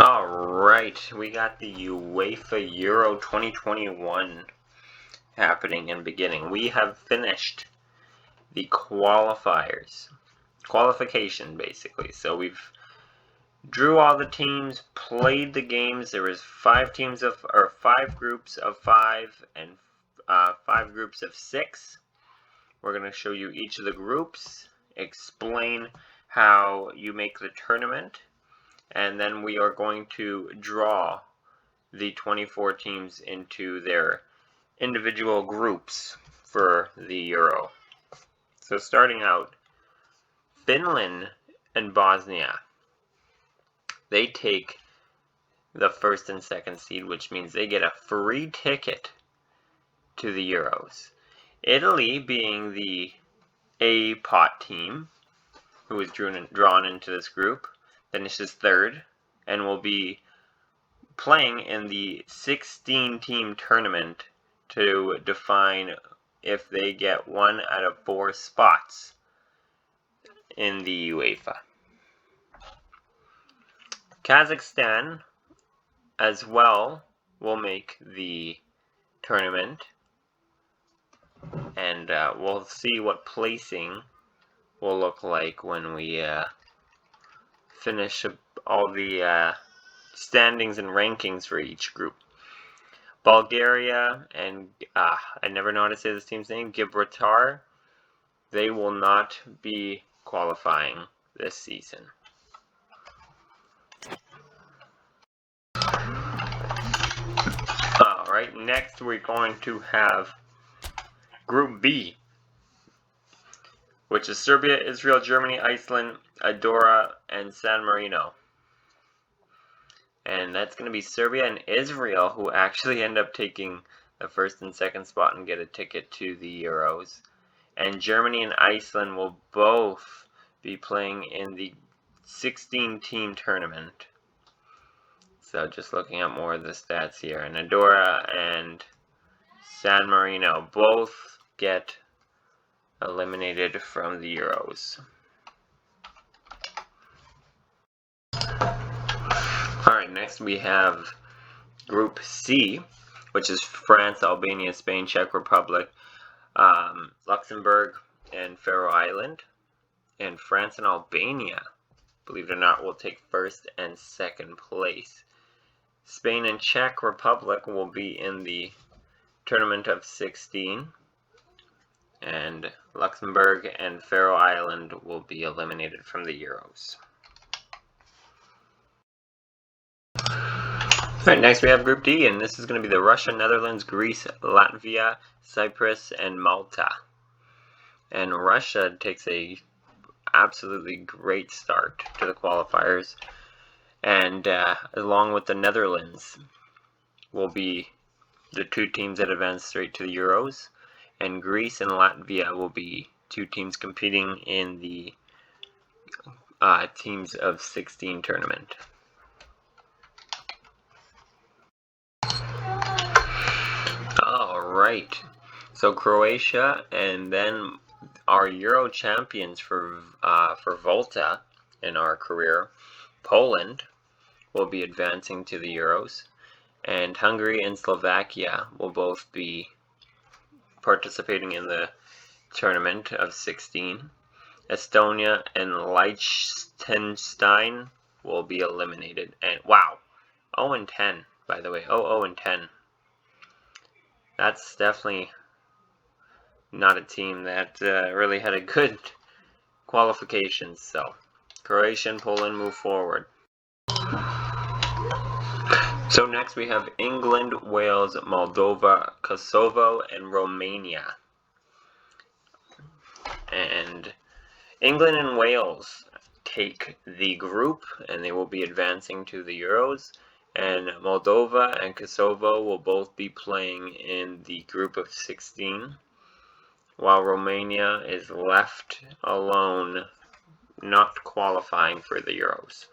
Alright, we got the UEFA Euro 2021 happening and beginning. We have finished the qualifiers. Qualification, basically. So we've drew all the teams, played the games. There was five groups of 5 and 5 groups of 6. We're going to show you each of the groups, explain how you make the tournament, and then we are going to draw the 24 teams into their individual groups for the Euro. So starting out, Finland and Bosnia, they take the first and second seed, which means they get a free ticket to the Euros. Italy, being the A pot team, who is drawn into this group, finishes third and will be playing in the 16-team tournament to define if they get 1 out of 4 spots in the UEFA. Kazakhstan as well will make the tournament, and we'll see what placing will look like when we finish all the standings and rankings for each group. Bulgaria and I never know how to say this team's name, Gibraltar, they will not be qualifying this season. Alright, next we're going to have Group B, which is Serbia, Israel, Germany, Iceland, Andorra, and San Marino. And that's going to be Serbia and Israel who actually end up taking the first and second spot and get a ticket to the Euros. And Germany and Iceland will both be playing in the 16-team tournament. So just looking at more of the stats here. And Andorra and San Marino both get eliminated from the Euros. Alright, next we have Group C, which is France, Albania, Spain, Czech Republic, Luxembourg, and Faroe Island. And France and Albania, believe it or not, will take first and second place. Spain and Czech Republic will be in the tournament of 16. And Luxembourg and Faroe Island will be eliminated from the Euros. Alright, next we have Group D, and this is going to be the Russia, Netherlands, Greece, Latvia, Cyprus, and Malta. And Russia takes a absolutely great start to the qualifiers, and along with the Netherlands will be the 2 teams that advance straight to the Euros, and Greece and Latvia will be 2 teams competing in the teams of 16 tournament. Alright, so Croatia and then our Euro champions for Volta in our career, Poland, will be advancing to the Euros, and Hungary and Slovakia will both be participating in the tournament of 16. Estonia and Liechtenstein will be eliminated. And wow, 0-10, by the way. 0-10. That's definitely not a team that really had a good qualifications. So Croatia and Poland move forward. So next we have England, Wales, Moldova, Kosovo, and Romania. And England and Wales take the group, and they will be advancing to the Euros. And Moldova and Kosovo will both be playing in the group of 16, while Romania is left alone, not qualifying for the Euros.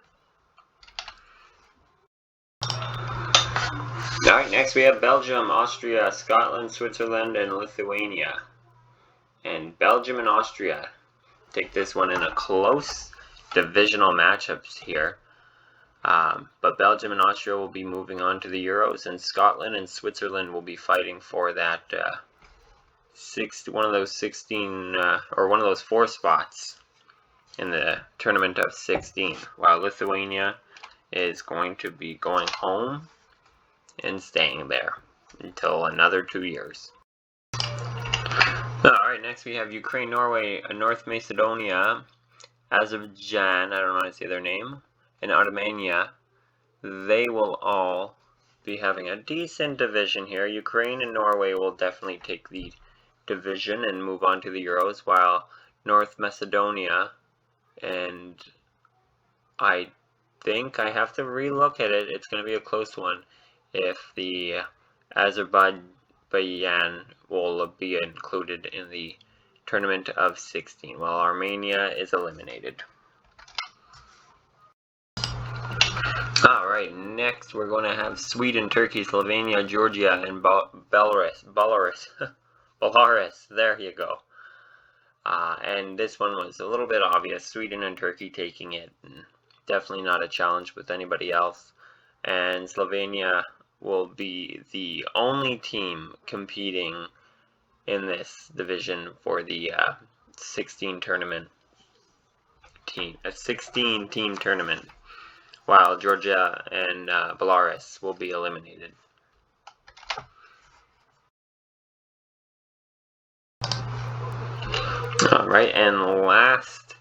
Alright, next we have Belgium, Austria, Scotland, Switzerland, and Lithuania. And Belgium and Austria take this one in a close divisional matchups here. But Belgium and Austria will be moving on to the Euros, and Scotland and Switzerland will be fighting for that one of those 16 or one of those 4 spots in the tournament of 16, while Lithuania is going to be going home and staying there until another 2 years. Alright, next we have Ukraine, Norway, North Macedonia, Azerbaijan, I don't know how to say their name, and Armenia. They will all be having a decent division here. Ukraine and Norway will definitely take the division and move on to the Euros, while North Macedonia, and I think I have to relook at it, it's going to be a close one, if the Azerbaijan will be included in the tournament of 16, while Armenia is eliminated. Alright, next we're going to have Sweden, Turkey, Slovenia, Georgia, and Belarus. There you go. And this one was a little bit obvious. Sweden and Turkey taking it. Definitely not a challenge with anybody else. And Slovenia will be the only team competing in this division for the 16 team tournament, while Georgia and Belarus will be eliminated. Alright, and last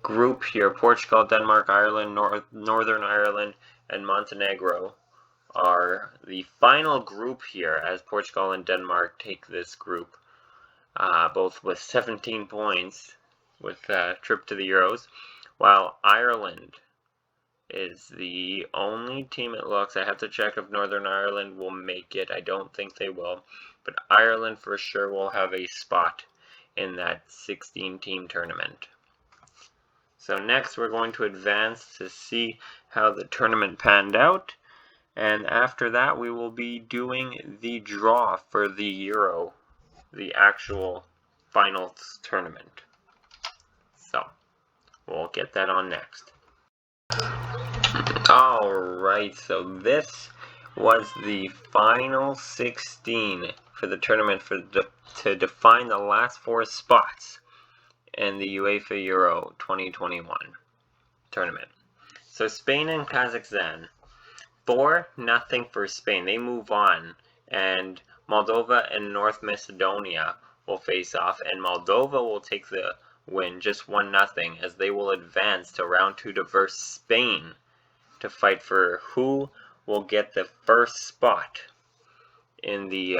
group here, Portugal, Denmark, Ireland, Northern Ireland, and Montenegro are the final group here, as Portugal and Denmark take this group, both with 17 points with trip to the Euros, while Ireland is the only team it looks. I have to check if Northern Ireland will make it. I don't think they will, but Ireland for sure will have a spot in that 16-team tournament. So next we're going to advance to see how the tournament panned out, and after that we will be doing the draw for the Euro, the actual finals tournament. So we'll get that on next. Alright, so this was the final 16 for the tournament to define the last 4 spots in the UEFA Euro 2021 tournament. So Spain and Kazakhstan, 4-0 for Spain. They move on, and Moldova and North Macedonia will face off, and Moldova will take the win, just 1-0, as they will advance to round 2 to verse Spain to fight for who will get the first spot in the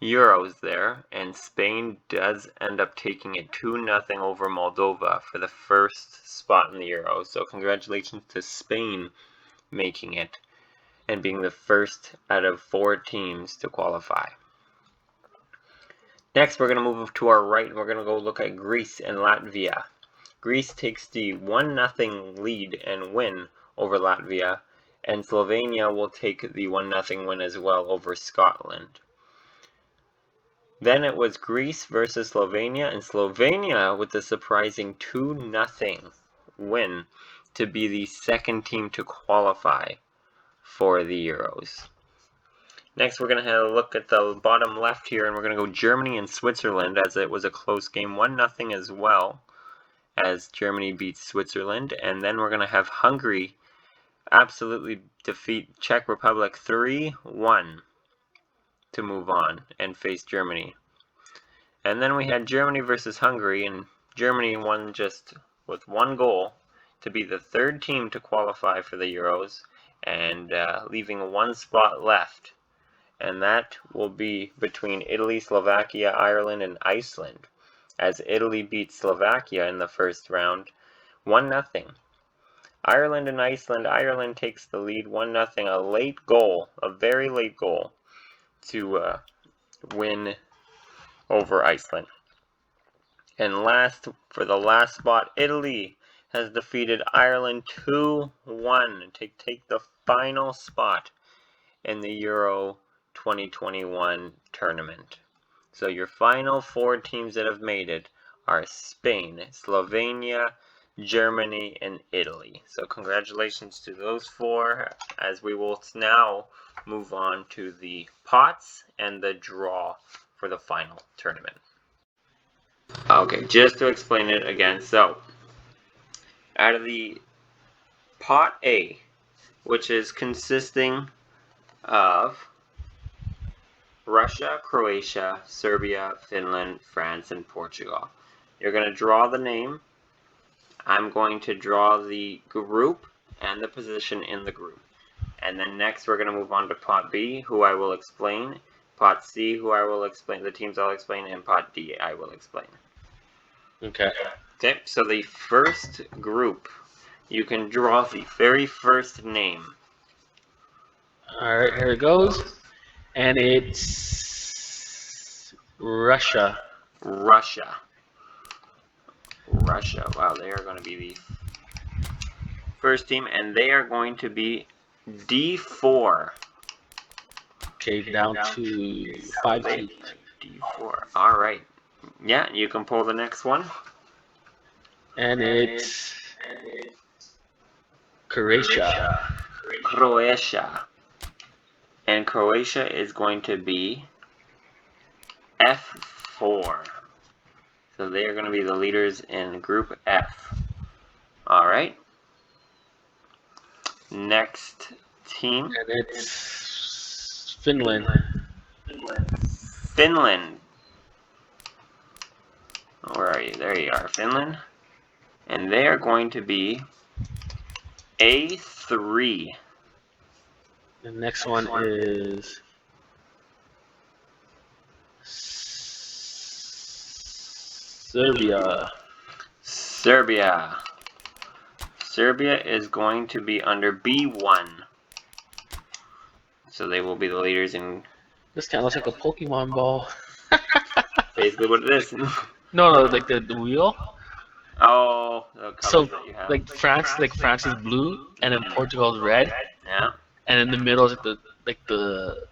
Euros there, and Spain does end up taking it 2-0 over Moldova for the first spot in the Euros. So congratulations to Spain making it and being the first out of 4 teams to qualify. Next we're going to move to our right, and we're going to go look at Greece and Latvia. Greece takes the 1-0 lead and win over Latvia, and Slovenia will take the 1-0 win as well over Scotland. Then it was Greece versus Slovenia, and Slovenia with the surprising 2-0 win to be the second team to qualify for the Euros. Next we're going to have a look at the bottom left here, and we're going to go Germany and Switzerland, as it was a close game, 1-0 as well, as Germany beats Switzerland. And then we're going to have Hungary absolutely defeat Czech Republic 3-1 to move on and face Germany. And then we had Germany versus Hungary, and Germany won just with 1 goal to be the 3rd team to qualify for the Euros, and leaving 1 spot left, and that will be between Italy, Slovakia, Ireland, and Iceland, as Italy beats Slovakia in the first round 1-0. Ireland and Iceland, Ireland takes the lead 1-0, a late goal, a very late goal to win over Iceland. And last, for the last spot, Italy has defeated Ireland 2-1 to take the final spot in the Euro 2021 tournament. So your final 4 teams that have made it are Spain, Slovenia, Germany, and Italy. So congratulations to those 4, as we will now move on to the pots and the draw for the final tournament. Okay, just to explain it again, so out of the pot A, which is consisting of Russia, Croatia, Serbia, Finland, France, and Portugal, you're going to draw the name. I'm going to draw the group and the position in the group. And then next we're going to move on to pot B, who I will explain, pot C, who I will explain, the teams I'll explain, and pot D I will explain. Okay. Okay, so the first group, you can draw the very first name. Alright, here it goes. And it's Russia. Russia. Russia. Wow, they are going to be the first team, and they are going to be D4. Okay, down to 5 teams. D4. All right. Yeah, you can pull the next one. And it's Croatia. Croatia. And Croatia is going to be F4. So they are going to be the leaders in Group F. All right. Next team. And it's Finland. Finland. Where are you? There you are, Finland. And they are going to be A3. The next one is Serbia. Serbia. Serbia is going to be under B1. So they will be the leaders in... This kind of looks like a Pokemon ball. Basically what it is. No, like the wheel. Oh, the colors So that you have. like France is blue, and then Portugal is red, Yeah. and in the middle is like the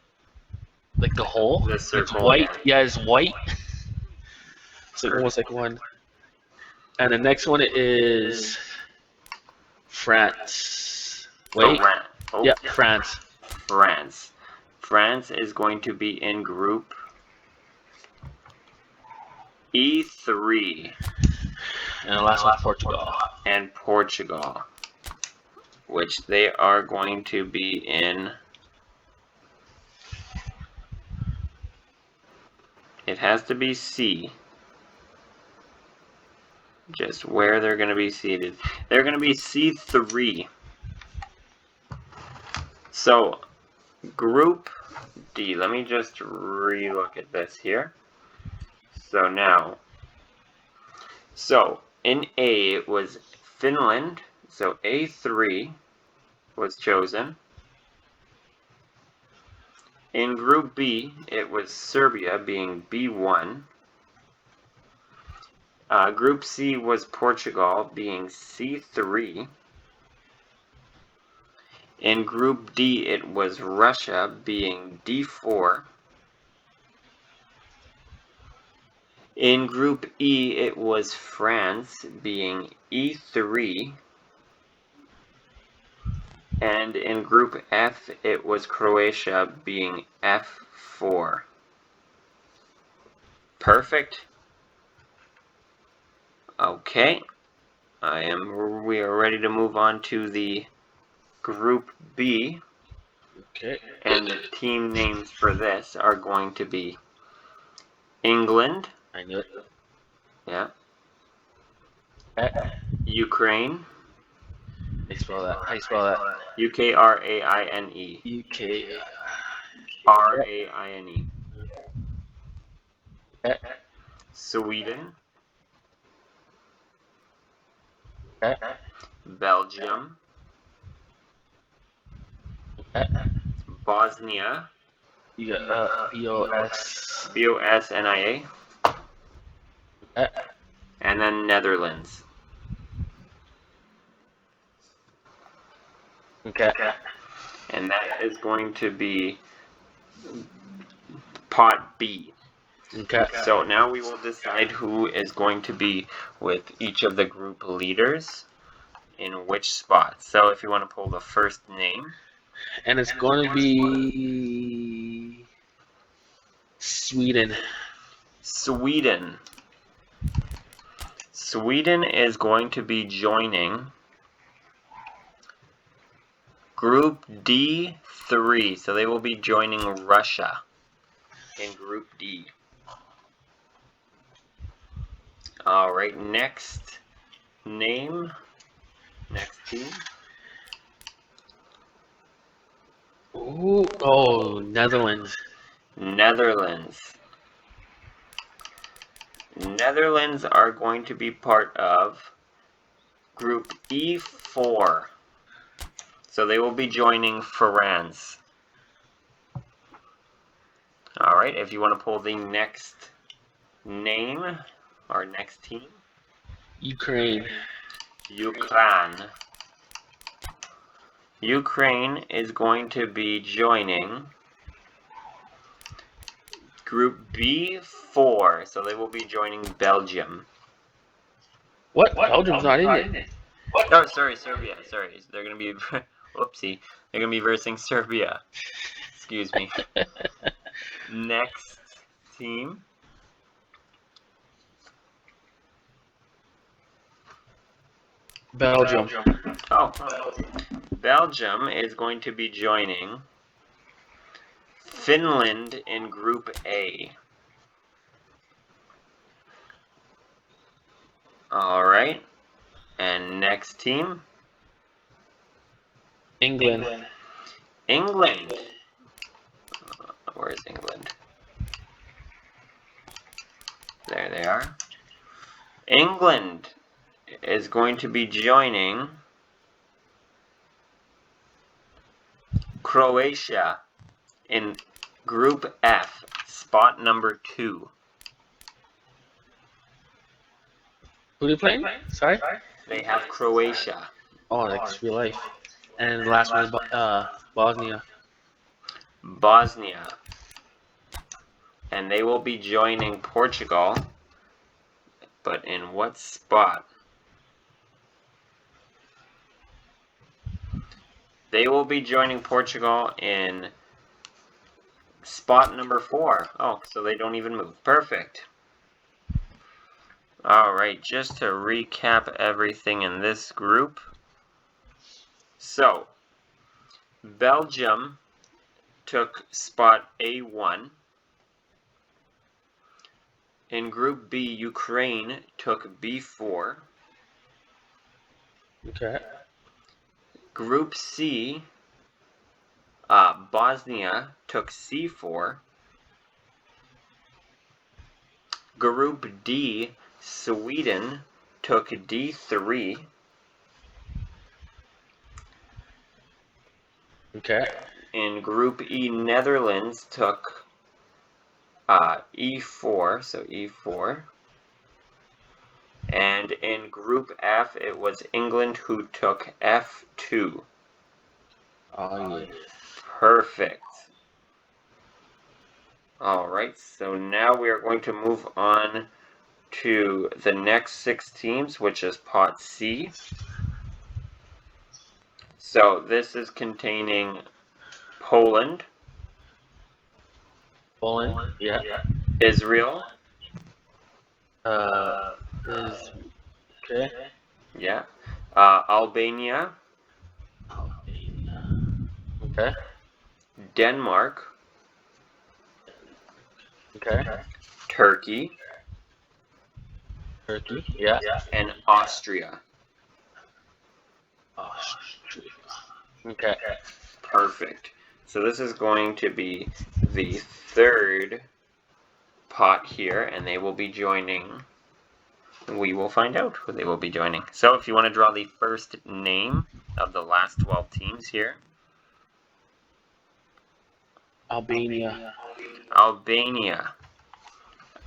hole. The It's circle. white. Yeah, it's white. It's like almost like one. And the next one is France. Wait. Oh, Yeah, France. France. France is going to be in group E3. And the last one, Portugal. And Portugal, which they are going to be in... It has to be C. Just where they're going to be seated. They're going to be C3. So, Group D. Let me just re-look at this here. So now, in A it was Finland. So A3 was chosen. In Group B, it was Serbia being B1. Group C was Portugal being C3. In Group D, it was Russia being D4. In Group E, it was France being E3. And in Group F, it was Croatia being F4. Perfect. Okay. We are ready to move on to the Group B. Okay. And the team names for this are going to be England. I knew it. Yeah. Ukraine. How you spell that? How you spell that? Ukraine. UK. Raine. Sweden. Belgium. Bosnia. You got BOS. Bosnia. And then Netherlands. Okay. And that is going to be pot B. Okay. So now we will decide who is going to be with each of the group leaders in which spot. So if you want to pull the first name. And it's going to be Sweden. Sweden. Sweden is going to be joining Group D3. So they will be joining Russia in Group D. Alright, next name. Next team. Ooh, oh, Netherlands. Netherlands. Netherlands are going to be part of Group E4. So they will be joining France. Alright, if you want to pull the next name, or next team. Ukraine. Ukraine. Ukraine is going to be joining Group B4. So they will be joining Belgium. What? Belgium's not in it. Oh, sorry, Serbia. Sorry, they're going to be, whoopsie, they're going to be versing Serbia. Excuse me. Next team. Belgium. Oh, Belgium is going to be joining Finland in Group A. Alright. And next team. England. England. Where's England? There they are. England is going to be joining Croatia in Group F, spot number 2. Who are they playing? Sorry? They have Croatia. Oh, like real life. And the last one is Bosnia. Bosnia. And they will be joining Portugal. But in what spot? They will be joining Portugal in spot number 4. Oh, so they don't even move. Perfect. Alright, just to recap everything in this group. So, Belgium took spot A1. In Group B, Ukraine took B4. Okay. Group C, Bosnia took C4. Group D, Sweden took D3. Okay. In Group E, Netherlands took E4, so E4. And in Group F, it was England who took F2. Oh, yeah. Perfect. Alright, so now we are going to move on to the next 6 teams, which is Pot C. So this is containing Poland, Poland. Yeah. Israel, Is okay. yeah, Albania, Okay. Denmark, Okay. Turkey, Turkey. Yeah. and Austria. Austria. Okay. Perfect. So this is going to be the third pot here, and they will be joining. We will find out who they will be joining. So if you want to draw the first name of the last 12 teams here. Albania. Albania.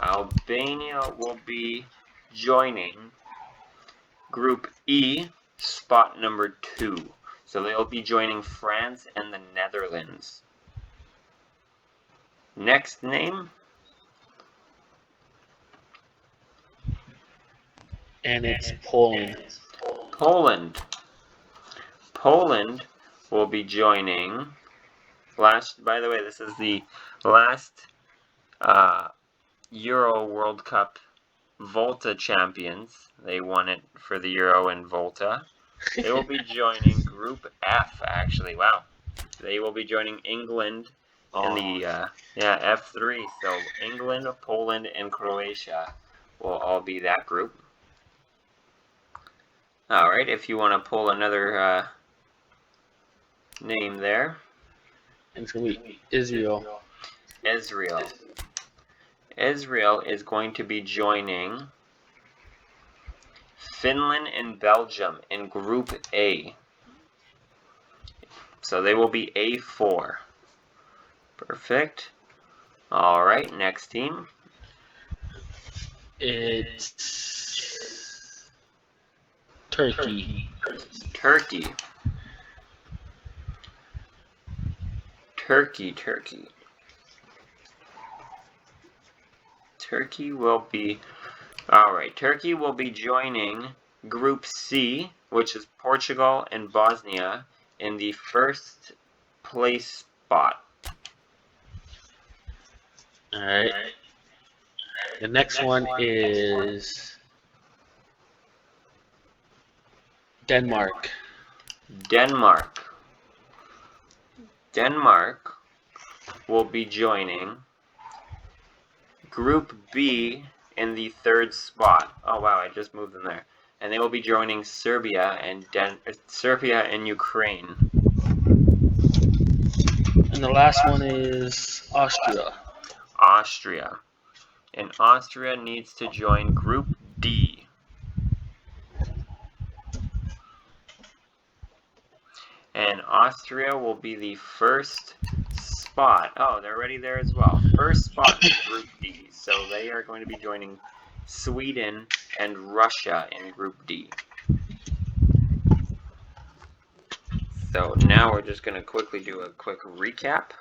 Albania will be joining Group E, spot number 2. So they'll be joining France and the Netherlands. Next name, and it's Poland. Poland. Poland will be joining. By the way, this is the last Euro World Cup Volta champions. They won it for the Euro in Volta. They will be joining Group F, actually. Wow. They will be joining England in the F3. So England, Poland, and Croatia will all be that group. All right, if you want to pull another name there. And it's going to be Israel. Israel. Israel is going to be joining Finland and Belgium in Group A. So they will be A4. Perfect. All right, next team. It's Turkey. Turkey. Turkey will be... Alright, Turkey will be joining Group C, which is Portugal and Bosnia, in the first place spot. Alright. The next one is Denmark. Denmark will be joining Group B in the third spot. Oh wow, I just moved them there. And they will be joining Serbia and Ukraine. And the last one is Austria. And Austria needs to join Group D. And Austria will be the first spot. Oh, they're already there as well. First spot in Group D. So they are going to be joining Sweden and Russia in Group D. So now we're just going to quickly do a quick recap.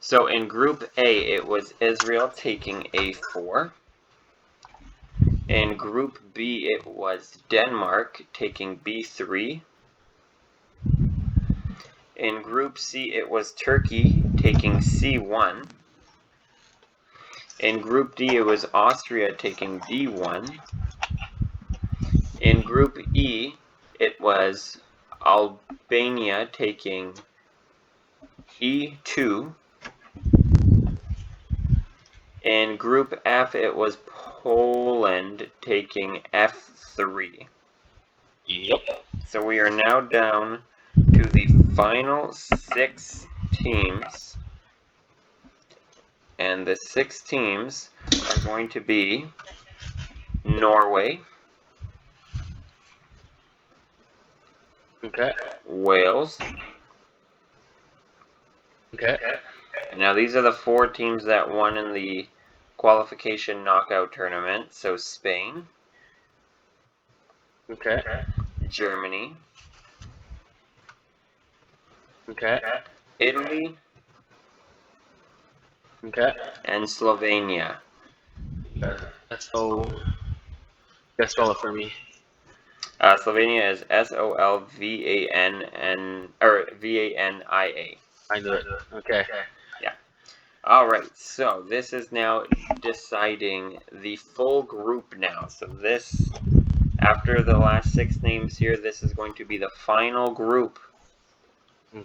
So in Group A, it was Israel taking A4. In Group B, it was Denmark taking B3. In Group C, it was Turkey taking C1. In Group D, it was Austria taking D1. In Group E, it was Albania taking E2. In Group F, it was Poland taking F3. Yep. So we are now down to the final 6 teams. And the 6 teams are going to be Norway, Okay. Wales. Okay. Now these are the 4 teams that won in the qualification knockout tournament. So Spain, Okay. Germany, Okay. Italy, Okay. and Slovenia. Spell it for me. Slovenia is Slovania. I knew it. Okay. Yeah. Alright, so this is now deciding the full group now. So this, after the last 6 names here, this is going to be the final group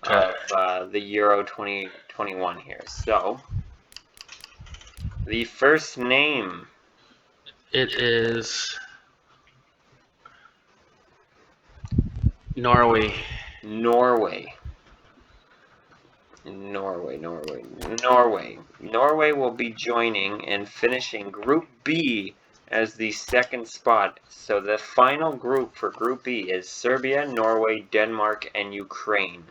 of the Euro 2021 here. So, the first name. It is Norway. Norway will be joining and finishing Group B as the second spot. So the final group for Group B is Serbia, Norway, Denmark, and Ukraine.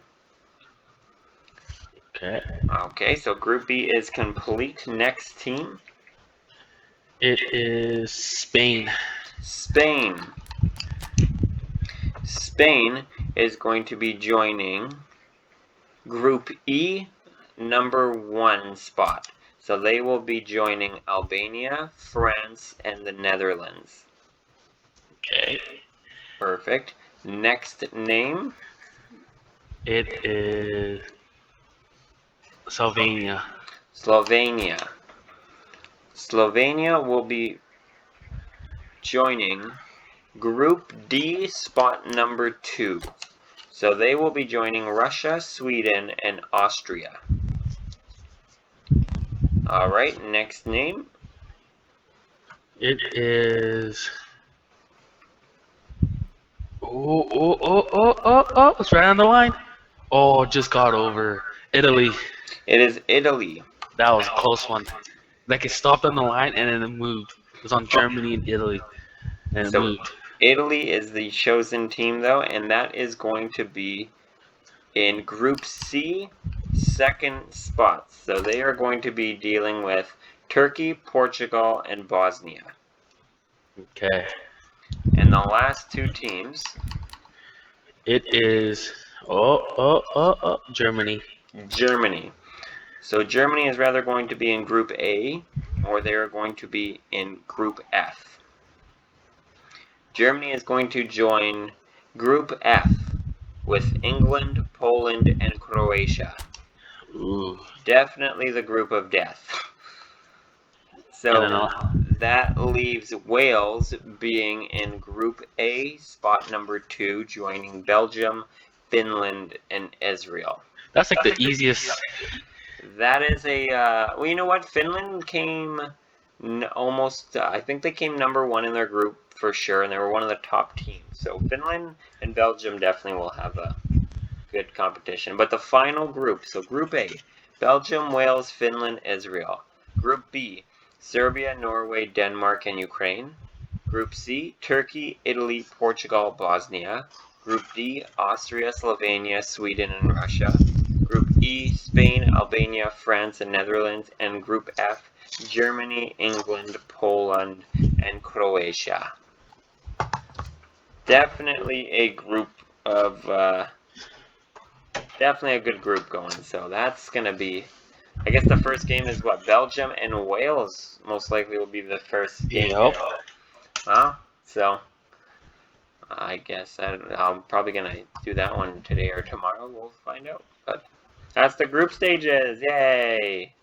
Okay, so Group B is complete. Next team. It is Spain. Spain is going to be joining Group E, number 1 spot. So they will be joining Albania, France, and the Netherlands. Okay. Perfect. Next name. It is Slovenia. Slovenia. Slovenia will be joining Group D, spot number 2. So they will be joining Russia, Sweden, and Austria. Alright, next name. It is. Oh! It's right on the line. Oh, just got over Italy. It is Italy. That was a close one. Like it stopped on the line and then it moved. It was on Germany and Italy, and it So moved. Italy is the chosen team, though, and that is going to be in Group C, second spot. So they are going to be dealing with Turkey, Portugal, and Bosnia. Okay. And the last two teams, It is. Germany. Germany. So Germany is rather going to be in Group A, or they are going to be in Group F. Germany is going to join Group F with England, Poland, and Croatia. Ooh. Definitely the group of death. So that leaves Wales being in Group A, spot number 2, joining Belgium, Finland, and Israel. That's like the easiest. That is a, well, you know what? Finland came almost, I think they came number 1 in their group for sure, and they were one of the top teams. So Finland and Belgium definitely will have a good competition. But the final group, so Group A, Belgium, Wales, Finland, Israel. Group B, Serbia, Norway, Denmark, and Ukraine. Group C, Turkey, Italy, Portugal, Bosnia. Group D, Austria, Slovenia, Sweden, and Russia. Group E, Spain, Albania, France, and Netherlands. And Group F, Germany, England, Poland, and Croatia. Definitely a group of, definitely a good group going. So that's going to be, I guess the first game is what? Belgium and Wales most likely will be the first game. Yep. Huh? So I guess I'm probably going to do that one today or tomorrow. We'll find out. But that's the group stages. Yay!